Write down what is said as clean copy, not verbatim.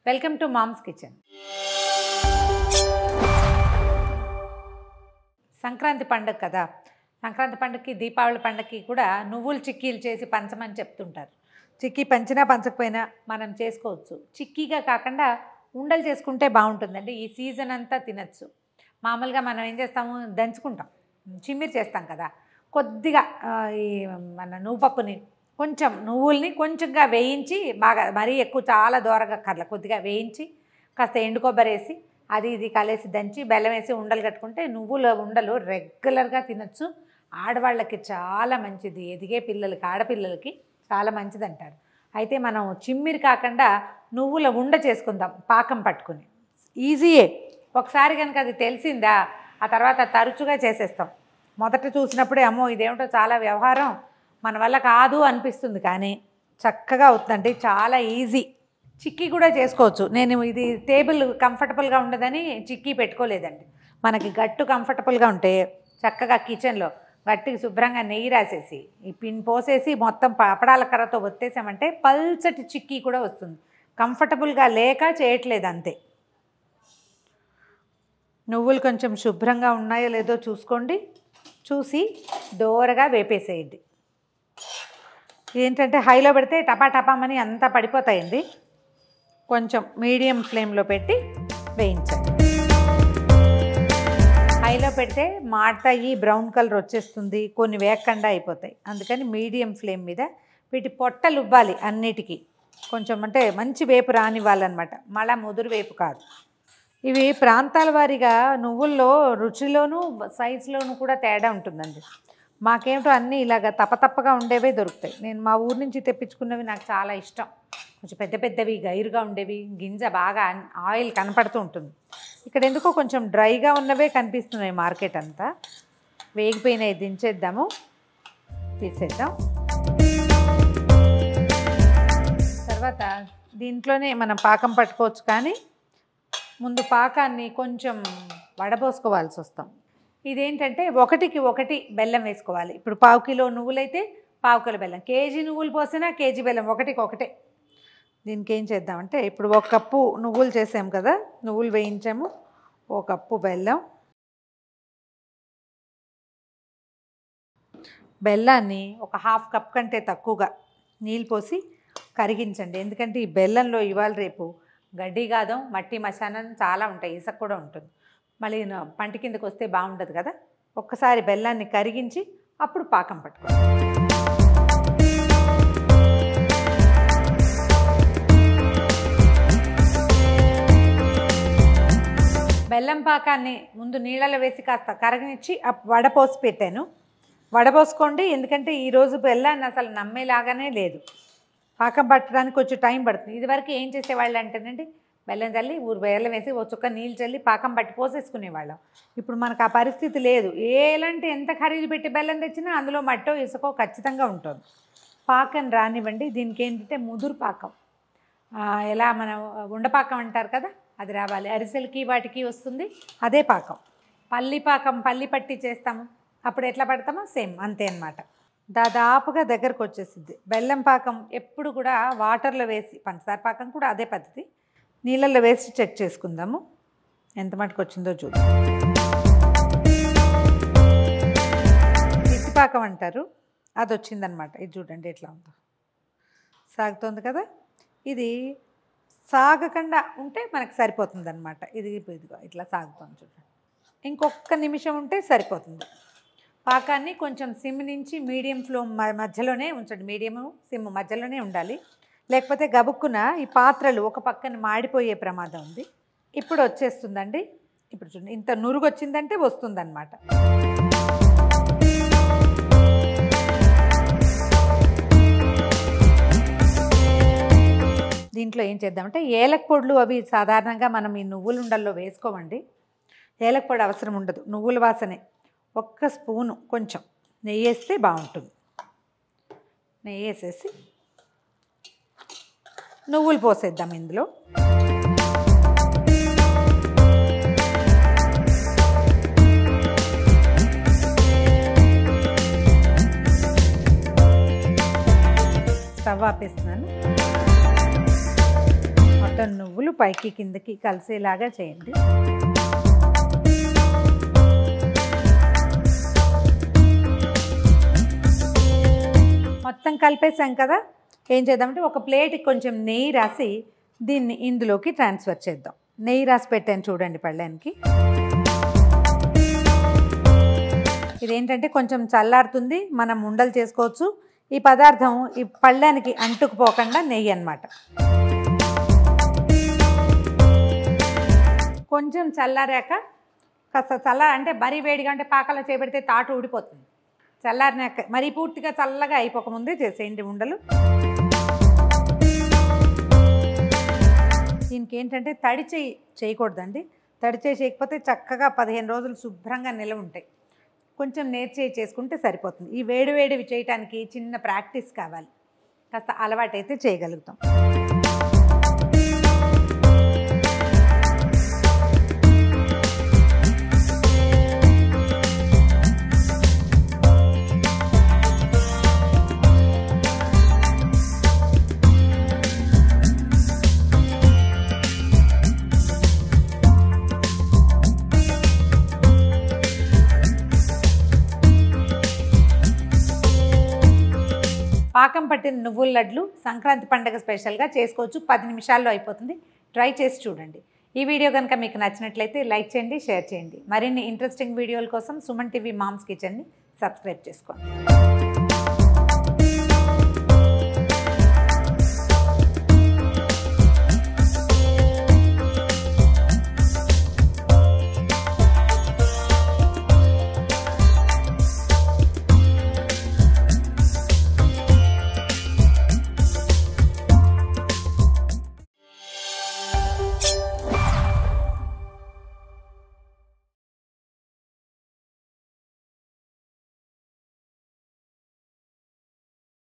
Welcome to mom's kitchen. Sankranti పండుగ కదా, సంక్రాంతి పండుగకి దీపావళి పండుగకి కూడా నువ్వులు చిక్కీలు చేసి పంచమని చెప్తుంటారు. చిక్కీ పంచినా పంచకపోయినా మనం చేసుకోవచ్చు. చిక్కీగా కాకుండా ఉండలు చేసుకుంటే బాగుంటుందండి. ఈ సీజన్ అంతా తినచ్చు. మామూలుగా మనం ఏం చేస్తాము, దంచుకుంటాం, చిమ్మిరి చేస్తాం కదా. కొద్దిగా ఈ మన నువ్వుపప్పుని కొంచెం నువ్వుల్ని కొంచెంగా వేయించి, బాగా మరీ ఎక్కువ చాలా దూరగా కర్ల కొద్దిగా వేయించి కాస్త ఎండు కొబ్బరి వేసి అది ఇది కలిసి దంచి బెల్లం వేసి ఉండలు కట్టుకుంటే నువ్వుల ఉండలు రెగ్యులర్గా తినచ్చు. ఆడవాళ్ళకి చాలా మంచిది, ఎదిగే పిల్లలకి ఆడపిల్లలకి చాలా మంచిది అంటారు. అయితే మనం చిమ్మిరి కాకుండా నువ్వుల ఉండ చేసుకుందాం పాకం పట్టుకుని. ఈజీయే. ఒకసారి కనుక అది తెలిసిందా ఆ తర్వాత తరచుగా చేసేస్తాం. మొదట చూసినప్పుడే అమ్మో ఇదేమిటో చాలా వ్యవహారం, మన వల్ల కాదు అనిపిస్తుంది, కానీ చక్కగా అవుతుందండి. చాలా ఈజీ. చిక్కీ కూడా చేసుకోవచ్చు. నేను ఇది టేబుల్ కంఫర్టబుల్గా ఉండదని చిక్కీ పెట్టుకోలేదండి. మనకి గట్టు కంఫర్టబుల్గా ఉంటే చక్కగా కిచెన్లో గట్టికి శుభ్రంగా నెయ్యి రాసేసి ఈ పిన్ పోసేసి మొత్తం అప్పడాల కర్రతో ఒత్తేసామంటే పల్చటి చిక్కీ కూడా వస్తుంది. కంఫర్టబుల్గా లేక చేయట్లేదు అంతే. నువ్వులు కొంచెం శుభ్రంగా ఉన్నాయో లేదో చూసుకోండి. చూసి దోరగా వేపేసేయండి. ఏంటంటే హైలో పెడితే టపా టపామని అంతా పడిపోతాయండి. కొంచెం మీడియం ఫ్లేమ్లో పెట్టి వేయించండి. హైలో పెడితే మాడతాయి, బ్రౌన్ కలర్ వచ్చేస్తుంది, కొన్ని వేగకుండా అయిపోతాయి. అందుకని మీడియం ఫ్లేమ్ మీద వీటి పొట్టలు ఉబ్బాలి అన్నిటికీ. కొంచెం అంటే మంచి వేపు రానివ్వాలన్నమాట, మళ్ళా ముదురు వేపు కాదు. ఇవి ప్రాంతాల వారీగా నువ్వుల్లో రుచిలోనూ సైజులోనూ కూడా తేడా ఉంటుందండి. మాకేమిటో అన్నీ ఇలాగ తప్పతప్పగా ఉండేవే దొరుకుతాయి. నేను మా ఊరు నుంచి తెప్పించుకున్నవి నాకు చాలా ఇష్టం. కొంచెం పెద్ద పెద్దవి గైరుగా ఉండేవి, గింజ బాగా ఆయిల్ కనపడుతూ ఉంటుంది. ఇక్కడ ఎందుకో కొంచెం డ్రైగా ఉన్నవే కనిపిస్తున్నాయి మార్కెట్ అంతా. వేగిపోయినాయి, దించేద్దాము, తీసేద్దాం. తర్వాత దీంట్లోనే మనం పాకం పట్టుకోవచ్చు, కానీ ముందు పాకాన్ని కొంచెం వడబోసుకోవాల్సి వస్తాం. ఇదేంటంటే 1కి 1 బెల్లం వేసుకోవాలి. ఇప్పుడు 1/4 కిలో నువ్వులైతే 1/4 కిలో బెల్లం, కేజీ నువ్వులు పోసినా కేజీ బెల్లం, 1కి 1. దీనికి ఏం చేద్దామంటే ఇప్పుడు 1 కప్పు నువ్వులు చేసాం కదా, నువ్వులు వేయించాము, 1 కప్పు బెల్లం. బెల్లాన్ని ఒక 1/2 కప్ కంటే తక్కువగా నీళ్ళు పోసి కరిగించండి. ఎందుకంటే ఈ బెల్లంలో ఇవాళ రేపు గడ్డి గాదం, మట్టి మశానం చాలా ఉంటాయి, ఇసుక కూడా ఉంటుంది. మళ్ళీ పంట కిందకు వస్తే బాగుండదు కదా. ఒక్కసారి బెల్లాన్ని కరిగించి అప్పుడు పాకం పట్టుకోండి. బెల్లం పాకాన్ని ముందు నీళ్ళలో వేసి కాస్త కరగనిచ్చి వడపోసి పెట్టాను. వడపోసుకోండి, ఎందుకంటే ఈరోజు బెల్లాన్ని అసలు నమ్మేలాగానే లేదు. పాకం పట్టడానికి కొంచెం టైం పడుతుంది. ఇదివరకు ఏం చేసేవాళ్ళు అంటేనండి, బెల్లం చల్లి బెల్లం వేసి ఓ చుక్క నీళ్ళు చల్లి పాకం పట్టి పోసేసుకునేవాళ్ళం. ఇప్పుడు మనకు ఆ పరిస్థితి లేదు. ఎలాంటి ఎంత ఖరీదు పెట్టి బెల్లం తెచ్చినా అందులో మట్టో ఇసుకో ఖచ్చితంగా ఉంటుంది. పాకం రానివ్వండి. దీనికి ఏంటంటే ముదురు పాకం, ఎలా మనం ఉండపాకం అంటారు కదా, అది రావాలి. అరిసెలకి వాటికి వస్తుంది అదే పాకం. పల్లి పాకం, పల్లి పట్టి చేస్తాము, అప్పుడు ఎట్లా పడతామో సేమ్ అంతే అన్నమాట. దాదాపుగా దగ్గరకు వచ్చేసింది. బెల్లం పాకం ఎప్పుడు కూడా వాటర్లో వేసి, పంచదార పాకం కూడా అదే పద్ధతి, నీళ్ళల్లో వేసి చెక్ చేసుకుందాము ఎంత మటుకు వచ్చిందో చూద్దాం. పాకం అంటారు, అది వచ్చిందనమాట. ఇది చూడండి ఎట్లా ఉందో, సాగుతుంది కదా. ఇది సాగకుండా ఉంటే మనకు సరిపోతుంది అనమాట. ఇదిగో ఇట్లా సాగుతుంది చూడండి. ఇంకొక నిమిషం ఉంటే సరిపోతుంది. పాకాన్ని కొంచెం సిమ్ నుంచి మీడియం ఫ్లేమ్ మధ్యలోనే ఉంచండి. మీడియము సిమ్ మధ్యలోనే ఉండాలి, లేకపోతే గబుక్కున ఈ పాత్రలు ఒక పక్కన మాడిపోయే ప్రమాదం ఉంది. ఇప్పుడు వచ్చేస్తుందండి. ఇప్పుడు చూడండి, ఇంత నురుగు వచ్చిందంటే వస్తుందన్నమాట. దీంట్లో ఏం చేద్దామంటే ఏలక పొడులు అవి సాధారణంగా మనం ఈ నువ్వుల ఉండల్లో వేసుకోమండి. ఏలక పొడి అవసరం ఉండదు, నువ్వుల వాసనే. 1 స్పూను కొంచెం నెయ్యి వేస్తే బాగుంటుంది. నెయ్యి వేసేసి నువ్వులు పోసేద్దాం ఇందులో. స్టవ్ ఆపేస్తున్నాను. మొత్తం నువ్వులు పైకి కిందకి కలిసేలాగా చేయండి. మొత్తం కలిపేసాం కదా. ఏం చేద్దామంటే ఒక ప్లేట్కి కొంచెం నెయ్యి రాసి దీన్ని ఇందులోకి ట్రాన్స్ఫర్ చేద్దాం. నెయ్యి రాసి పెట్టాను చూడండి పళ్ళానికి. ఇదేంటంటే కొంచెం చల్లారుతుంది, మనం ఉండలు చేసుకోవచ్చు. ఈ పదార్థం ఈ పళ్ళానికి అంటుకుపోకుండా నెయ్యి అన్నమాట. కొంచెం చల్లారాక కాస్త అంటే మరీ వేడిగా అంటే పాకలో చేపెడితే తాటు ఊడిపోతుంది. చల్లారినాక మరీ పూర్తిగా చల్లగా అయిపోకముందే చేసేయండి ఉండలు. దీనికి ఏంటంటే తడి చేయకూడదండి. తడి చేయకపోతే చక్కగా 15 రోజులు శుభ్రంగా నిలవ ఉంటాయి. కొంచెం నేర్చేయి చేసుకుంటే సరిపోతుంది. ఈ వేడివి చేయటానికి చిన్న ప్రాక్టీస్ కావాలి. కాస్త అలవాటైతే చేయగలుగుతాం. పాకం పట్టిన నువ్వుల లడ్లు సంక్రాంతి పండుగ స్పెషల్గా చేసుకోవచ్చు. 10 నిమిషాల్లో అయిపోతుంది. ట్రై చేసి చూడండి. ఈ వీడియో కనుక మీకు నచ్చినట్లయితే లైక్ చేయండి, షేర్ చేయండి. మరిన్ని ఇంట్రెస్టింగ్ వీడియోల కోసం సుమన్ టీవీ మామ్స్ కిచెన్ని సబ్స్క్రైబ్ చేసుకోండి.